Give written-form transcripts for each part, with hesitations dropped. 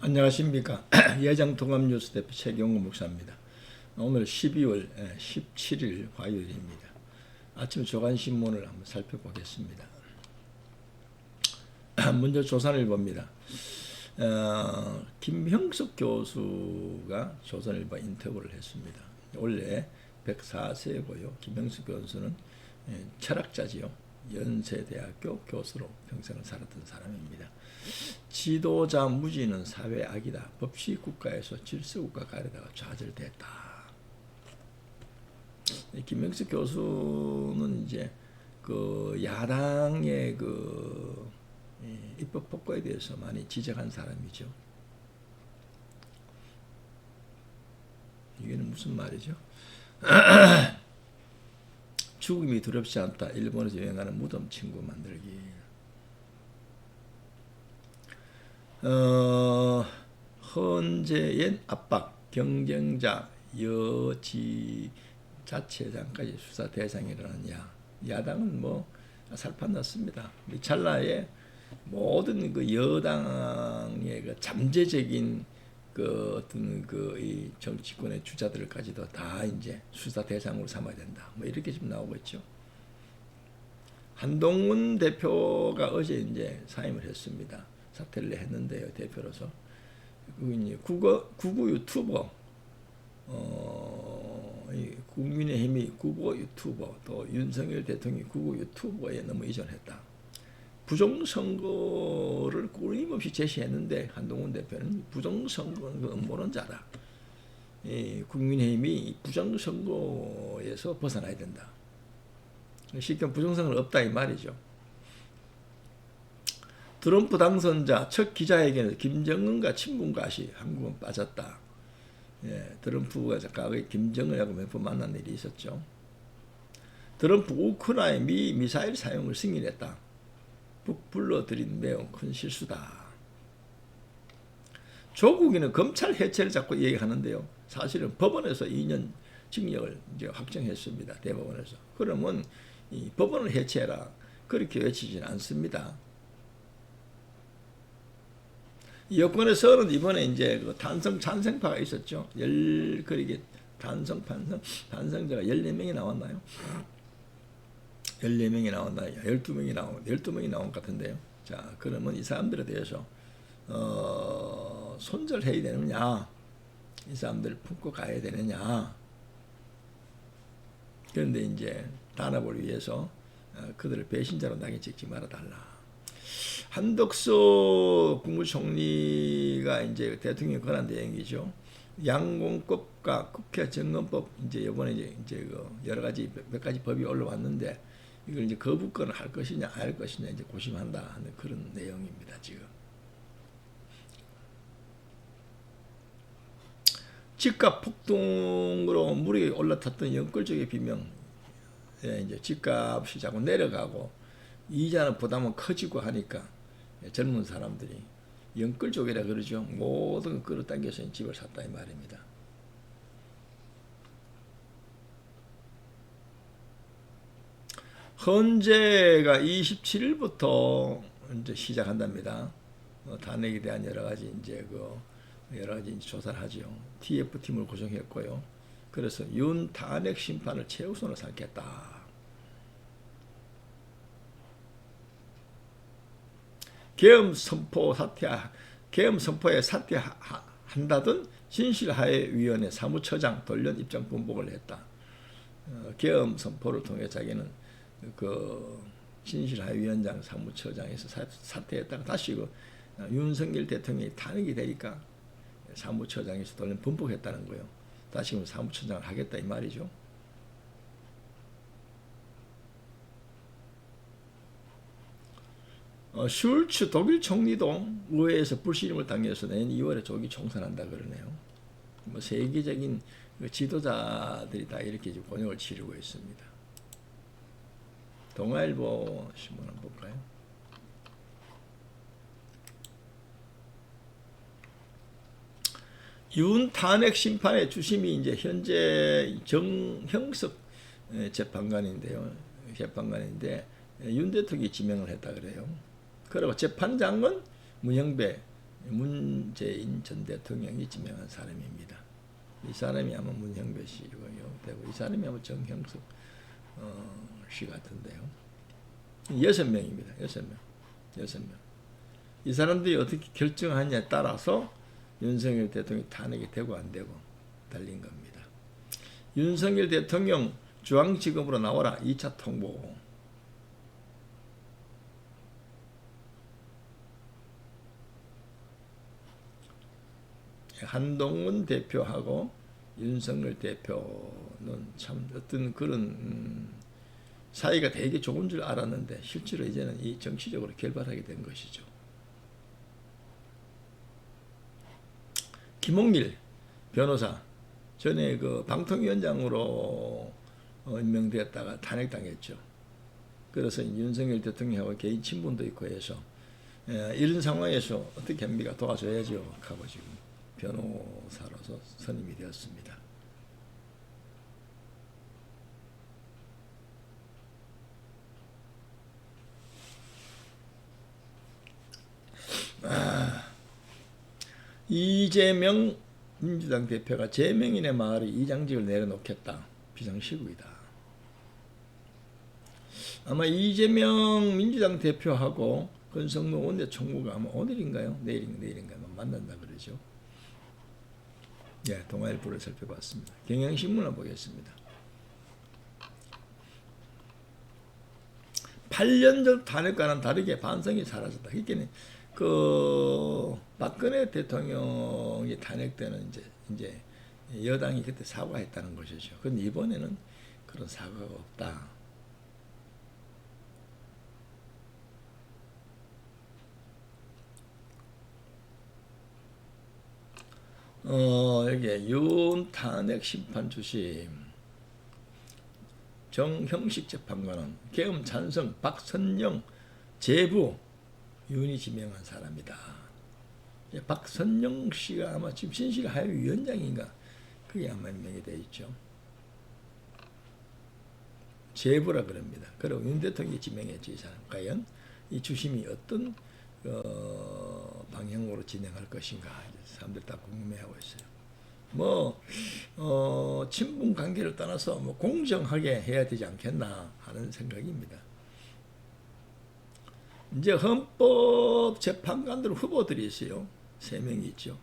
안녕하십니까. 예장통합뉴스 대표 최경호 목사입니다. 오늘 12월 17일 화요일입니다. 아침 조간신문을 한번 살펴보겠습니다. 먼저 조선일보입니다. 김형석 교수가 조선일보 인터뷰를 했습니다. 원래 104세고요. 김형석 교수는 철학자지요. 연세대학교 교수로 평생을 살았던 사람입니다. 지도자 무지는 사회 악이다. 법치 국가에서 질서국가 가려다가 좌절됐다. 김명석 교수는 이제 그 야당의 그 입법 폭거에 대해서 많이 지적한 사람이죠. 이게 무슨 말이죠? 죽음이 두렵지 않다. 일본에서 유행하는 무덤 친구 만들기. 헌재의 압박, 경쟁자, 여지자체장까지 수사 대상이라는 야당은 뭐 살판났습니다. 찰나에 모든 그 여당의 그 잠재적인 그 어떤 그 이 정치권의 주자들까지도 다 이제 수사 대상으로 삼아야 된다. 뭐 이렇게 지금 나오고 있죠. 한동훈 대표가 어제 이제 사임을 했습니다. 사퇴를 했는데요, 대표로서. 구구 유튜버, 국민의힘이 구구 유튜버, 또 윤석열 대통령이 구구 유튜버에 너무 의존했다. 부정선거를 끊임없이 제시했는데 한동훈 대표는 부정선거는 그 음모론자다. 국민의힘이 부정선거에서 벗어나야 된다. 쉽게 부정선거는 없다 이 말이죠. 트럼프 당선자 첫 기자회견에서 김정은과 친분과시 한국은 빠졌다. 트럼프가 과거에 김정은하고 몇 번 만난 일이 있었죠. 트럼프 우크라이나 미사일 사용을 승인했다. 불러들인 매우 큰 실수다. 조국이는 검찰 해체를 자꾸 얘기하는데요. 사실은 법원에서 2년 징역을 이제 확정했습니다. 대법원에서. 그러면 이 법원을 해체해라. 그렇게 외치지는 않습니다. 여권에서는 이번에 이제 그 찬성파가 있었죠. 그러게 찬성자가 14명이 나왔나요? 14명이 나왔나요? 12명이 나온 것 같은데요. 자, 그러면 이 사람들에 대해서, 손절해야 되느냐? 이 사람들을 품고 가야 되느냐? 그런데 이제 단합을 위해서 그들을 배신자로 낙인 찍지 말아달라. 한덕수 국무총리가 이제 대통령 권한 대행이죠. 양공법과 국회 정건법 이제 이번에 이제 그 여러 가지 몇 가지 법이 올라왔는데 이걸 이제 거부권을 할 것이냐 안 할 것이냐 이제 고심한다 하는 그런 내용입니다. 지금 집값 폭등으로 물이 올라탔던 연끌족의 비명, 이제 집값이 자꾸 내려가고 이자는 부담은 커지고 하니까 젊은 사람들이 연끌족이라 그러죠. 모든 끌어당겨서 집을 샀다 이 말입니다. 헌재가 27일부터 이제 시작한답니다. 탄핵에 대한 여러 가지 조사를 하죠. TF팀을 구성했고요. 그래서 윤 탄핵 심판을 최우선으로 삼겠다. 계엄 선포에 사퇴한다던 진실화해위원회 사무처장 돌연 입장 번복을 했다. 계엄 선포를 통해 자기는 그 진실화해위원장 사무처장에서 사퇴했다가 다시 그 윤석열 대통령이 탄핵이 되니까 사무처장에서 돌연 번복했다는 거예요. 다시 사무처장을 하겠다 이 말이죠. 슐츠 독일 총리도 의회에서 불신임을 당해서 내년 2월에 조기 총선한다 그러네요. 뭐 세계적인 지도자들이 다 이렇게 곤욕을 치르고 있습니다. 동아일보 신문 한번 볼까요? 윤 탄핵 심판의 주심이 이제 현재 정형석 재판관인데 윤 대통령이 지명을 했다 그래요. 그리고 재판장은 문영배 문재인 전 대통령이 지명한 사람입니다. 이 사람이 아마 문형배 씨고요. 되고 이 사람이 아마 정형석 씨 같은데요. 6명입니다. 6명. 이 사람들이 어떻게 결정하냐에 따라서 윤석열 대통령이 탄핵이 되고 안 되고 달린 겁니다. 윤석열 대통령 중앙지검으로 나와라. 2차 통보. 한동훈 대표하고 윤석열 대표는 참 어떤 그런 사이가 되게 좋은 줄 알았는데 실제로 이제는 이 정치적으로 결발하게 된 것이죠. 김홍길 변호사 전에 그 방통위원장으로 임명되었다가 탄핵당했죠. 그래서 윤석열 대통령하고 개인 친분도 있고 해서 이런 상황에서 어떻게 합니까? 도와줘야죠 하고 지금 변호사로서 선임이 되었습니다. 이재명 민주당 대표가 재명인의 마을에 이장직을 내려놓겠다. 비상시국이다. 아마 이재명 민주당 대표하고 권성동 원내 총무가 아마 오늘인가요? 내일인가요? 만난다 그러죠. 네, 동아일보를 살펴봤습니다. 경향신문을 보겠습니다. 8년 전 탄핵과는 다르게 반성이 사라졌다. 그러니까 그 박근혜 대통령이 탄핵 때는 이제 여당이 그때 사과했다는 것이죠. 그런데 이번에는 그런 사과가 없다. 여기에 윤 탄핵 심판 주심 정형식 재판관은 계엄 찬성 박선영 제부 윤이 지명한 사람이다. 박선영 씨가 아마 지금 신실하회위원장인가 그게 아마 임명이 되어 있죠. 제부라 그럽니다. 그리고 윤 대통령이 지명했지 이 사람. 과연 이 주심이 어떤 방향으로 진행할 것인가 사람들 다 궁금해하고 있어요. 친분 관계를 떠나서 공정하게 해야 되지 않겠나 하는 생각입니다. 이제 헌법재판관들 후보들이 있어요. 3명이 있죠.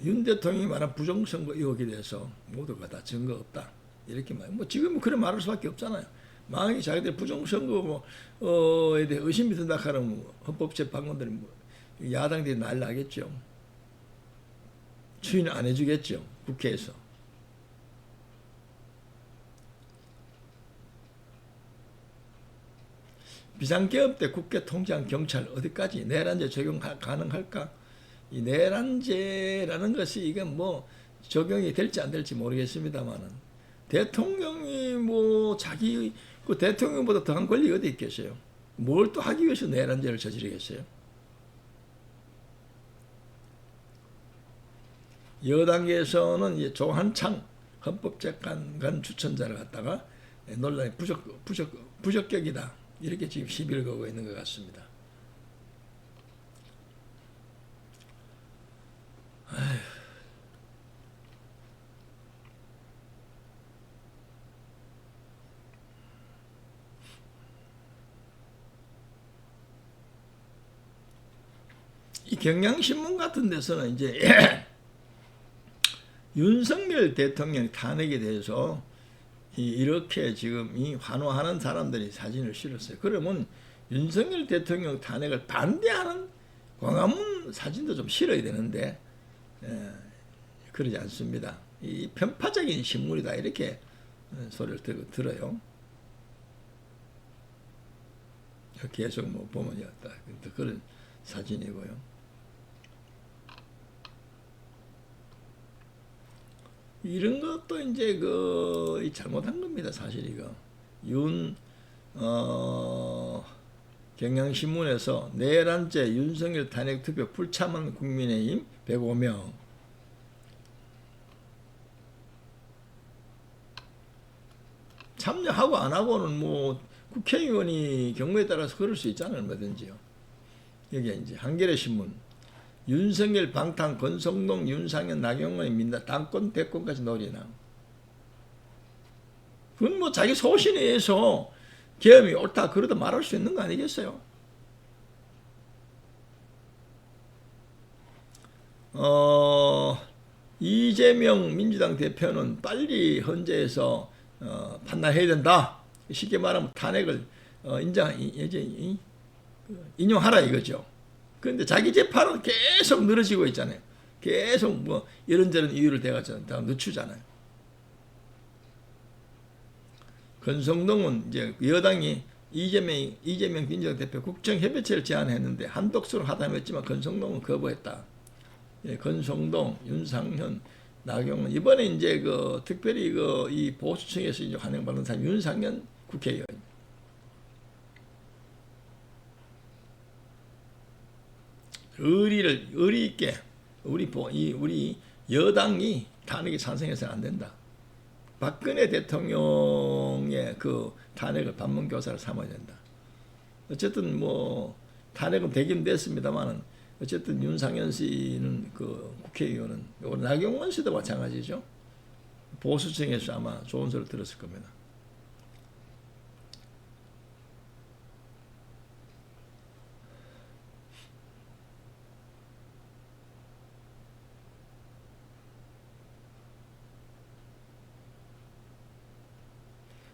윤 대통령이 말한 부정선거 의혹에 대해서 모두가 다 증거 없다. 이렇게 지금은 그래 말할 수밖에 없잖아요. 만약에 자기들 부정선거에 대해 의심이 든다 하면 헌법재판관들이 야당들이 난리 나겠죠. 추인을 안 해주겠죠. 국회에서. 비상계엄 때 국회 통제한 경찰 어디까지 내란죄 적용 가능할까? 이 내란죄라는 것이 이게 적용이 될지 안 될지 모르겠습니다만은 대통령이 자기 그 대통령보다 더한 권리가 어디 있겠어요? 뭘 또 하기 위해서 내란죄를 저지르겠어요? 여당에서는 이제 조한창 헌법재판관 추천자를 갖다가 논란이 부적격이다. 이렇게 지금 시비를 걸고 있는 것 같습니다. 아휴. 이 경향신문 같은 데서는 이제 윤석열 대통령 탄핵에 대해서 이렇게 지금 환호하는 사람들이 사진을 실었어요. 그러면 윤석열 대통령 탄핵을 반대하는 광화문 사진도 좀 실어야 되는데 그러지 않습니다. 이 편파적인 신문이다 이렇게 소리를 들어요. 계속 보면 그런 사진이고요. 이런 것도 이제 잘못한 겁니다. 사실 이거 경향신문에서 내란죄 윤석열 탄핵 투표 불참한 국민의힘 105명 참여하고 안 하고는 국회의원이 경우에 따라서 그럴 수 있잖아요. 얼마든지요. 여기 이제 한겨레 신문 윤석열 방탄, 권성동, 윤상현, 나경원이 민다. 당권, 대권까지 노리나. 그건 뭐 자기 소신에 의해서 계엄이 옳다 그러다 말할 수 있는 거 아니겠어요? 이재명 민주당 대표는 빨리 헌재에서 판단해야 된다. 쉽게 말하면 탄핵을 인용하라 이거죠. 그런데 자기 재판은 계속 늘어지고 있잖아요. 계속 뭐 이런저런 이유를 대가지고 다 늦추잖아요. 권성동은 이제 여당이 이재명 민주당 대표 국정협의체를 제안했는데 한독수로 하다고 했지만 권성동은 거부했다. 예, 권성동, 윤상현, 나경원 이번에 이제 그 특별히 그 이 보수층에서 이제 환영받는 사람 윤상현 국회의원. 의리 있게 우리 여당이 탄핵에 찬성해서는 안 된다. 박근혜 대통령의 그 탄핵을 반문교사를 삼아야 된다. 어쨌든 뭐 탄핵은 되긴 됐습니다만은 어쨌든 윤상현 씨는 그 국회의원은 나경원 씨도 마찬가지죠. 보수층에서 아마 좋은 소리를 들었을 겁니다.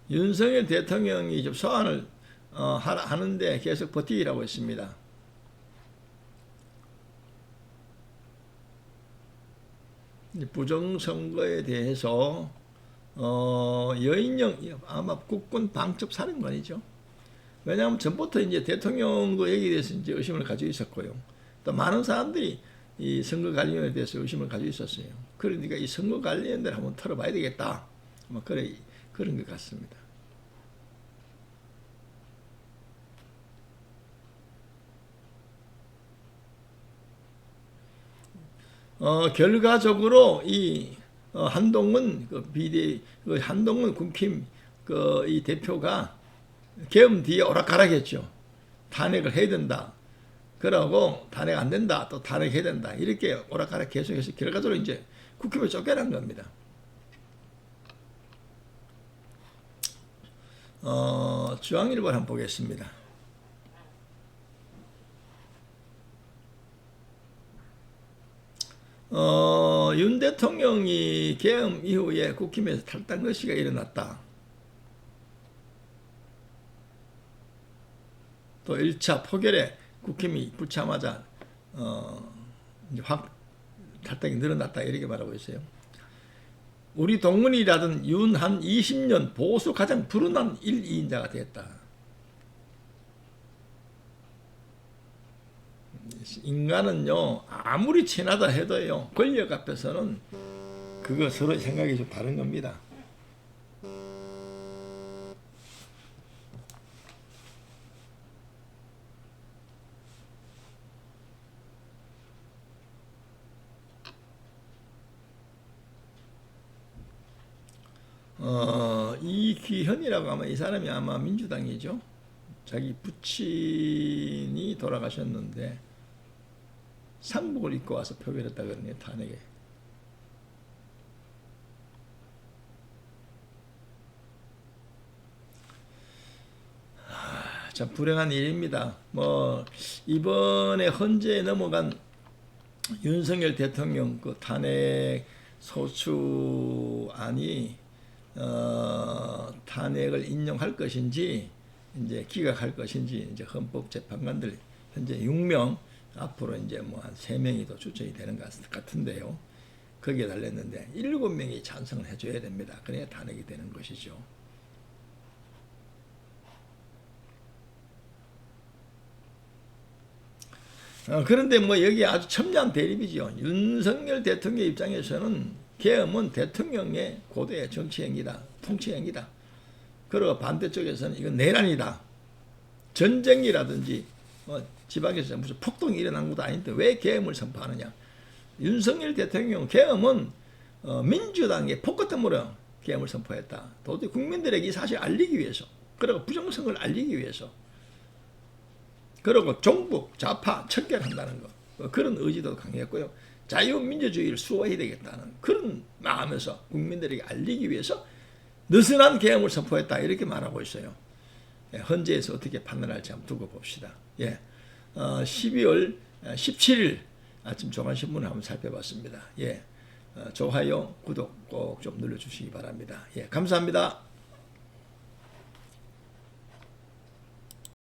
윤석열 대통령이 좀 소환을 하는데 계속 버티기라고 했습니다. 부정선거에 대해서 여인영 아마 국군 방첩 사령관이죠. 왜냐하면 전부터 이제 대통령 그 얘기에 대해서 이제 의심을 가지고 있었고요. 또 많은 사람들이 이 선거관리위원회에 대해서 의심을 가지고 있었어요. 그러니까 이 선거관리위원회를 한번 털어봐야 되겠다. 아마 그런 것 같습니다. 결과적으로 이 한동훈 한동훈 국힘 이 대표가 계엄 뒤에 오락가락했죠. 탄핵을 해야 된다. 그러고 탄핵 안 된다. 또 탄핵해야 된다. 이렇게 오락가락 계속해서 결과적으로 이제 국힘을 쫓겨난 겁니다. 중앙일보를 한번 보겠습니다. 윤 대통령이 계엄 이후에 국힘에서 탈당거시가 일어났다. 또 1차 포결에 국힘이 불참하자 이제 확 탈당이 늘어났다 이렇게 말하고 있어요. 우리 동문이라던 윤 한 20년 보수 가장 불운한 1, 2인자가 됐다. 인간은요 아무리 친하다 해도요 권력 앞에서는 그거 서로 생각이 좀 다른 겁니다. 이기현이라고 아마 이 사람이 아마 민주당이죠. 자기 부친이 돌아가셨는데 상복을 입고 와서 표결했다 그러네요. 탄핵에. 참 불행한 일입니다. 뭐 이번에 헌재에 넘어간 윤석열 대통령 그 탄핵 소추안이 탄핵을 인용할 것인지 이제 기각할 것인지 이제 헌법재판관들 현재 6명 앞으로 이제 뭐 한 3명이 더 추천이 되는 것 같은데요. 거기에 달렸는데 7명이 찬성을 해줘야 됩니다. 그래야 탄핵이 되는 것이죠. 그런데 뭐 여기 아주 첨예한 대립이죠. 윤석열 대통령 입장에서는 계엄은 대통령의 고도의 정치행위다. 통치행위다. 그리고 반대쪽에서는 이건 내란이다. 전쟁이라든지 지방에서 무슨 폭동이 일어난 것도 아닌데 왜 계엄을 선포하느냐. 윤석열 대통령 계엄은 민주당의 폭거 때문에 계엄을 선포했다. 도저히 국민들에게 이 사실을 알리기 위해서, 그리고 부정성을 알리기 위해서, 그리고 종북, 좌파 척결한다는 거. 그런 의지도 강했고요. 자유민주주의를 수호해야 되겠다는 그런 마음에서 국민들에게 알리기 위해서 느슨한 계엄을 선포했다 이렇게 말하고 있어요. 예, 헌재에서 어떻게 판단할지 한번 두고 봅시다. 예, 12월 17일 아침 조간신문을 한번 살펴봤습니다. 예, 좋아요, 구독 꼭 좀 눌러주시기 바랍니다. 예, 감사합니다.